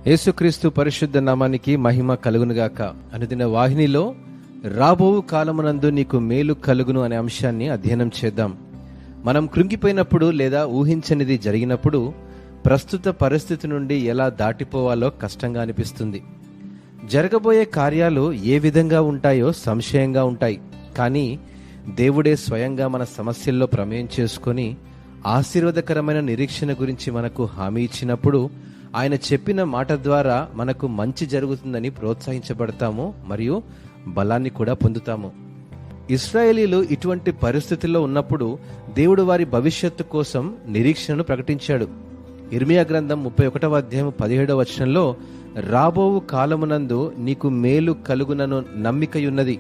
యేసుక్రీస్తు పరిశుద్ధ నామానికి మహిమ కలుగునుగాక. అనుదిన వాహినిలో రాబో కాలమునందు నీకు మేలు కలుగును అనే అంశాన్ని అధ్యయనం చేద్దాం. మనం కృంగిపోయినప్పుడు లేదా ఊహించనిది జరిగినప్పుడు ప్రస్తుత పరిస్థితి నుండి ఎలా దాటిపోవాలో కష్టంగా అనిపిస్తుంది. జరగబోయే కార్యాలు ఏ విధంగా ఉంటాయో సంశయంగా ఉంటాయి. కానీ దేవుడే స్వయంగా మన సమస్యల్లో ప్రమేయం చేసుకొని ఆశీర్వాదకరమైన నిరీక్షణ గురించి మనకు హామీ ఇచ్చినప్పుడు ఆయన చెప్పిన మాట ద్వారా మనకు మంచి జరుగుతుందని ప్రోత్సహించబడతాము మరియు బలాన్ని కూడా పొందుతాము. ఇశ్రాయేలీలు ఇటువంటి పరిస్థితుల్లో ఉన్నప్పుడు దేవుడు వారి భవిష్యత్తు కోసం నిరీక్షణను ప్రకటించాడు. ఇర్మియా గ్రంథం 31వ అధ్యాయం 17వ వచనంలో, రాబోవు కాలమునందు నీకు మేలు కలుగునను నమ్మికయున్నది,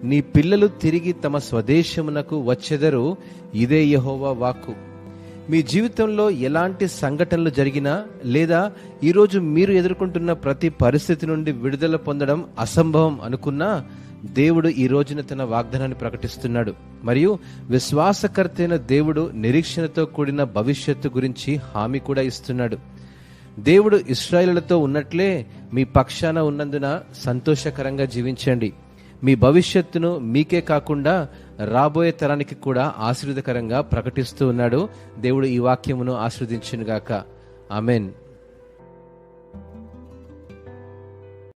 నీ పిల్లలు తిరిగి తమ స్వదేశమునకు వచ్చెదరు, ఇదే యెహోవా వాక్కు. మీ జీవితంలో ఎలాంటి సంఘటనలు జరిగినా లేదా ఈరోజు మీరు ఎదుర్కొంటున్న ప్రతి పరిస్థితి నుండి విడుదల పొందడం అసంభవం అనుకున్నా, దేవుడు ఈ రోజున తన వాగ్దానాన్ని ప్రకటిస్తున్నాడు మరియు విశ్వాసకర్తైన దేవుడు నిరీక్షణతో కూడిన భవిష్యత్తు గురించి హామీ కూడా ఇస్తున్నాడు. దేవుడు ఇశ్రాయేలులతో ఉన్నట్లే మీ పక్షాన ఉన్నందున సంతోషకరంగా జీవించండి. మీ భవిష్యత్తును మీకే కాకుండా రాబోయే తరానికి కూడా ఆశీర్వాదకరంగా ప్రకటిస్తూ ఉన్నాడు. దేవుడు ఈ వాక్యమును ఆశీర్వదించునుగాక. ఆమెన్.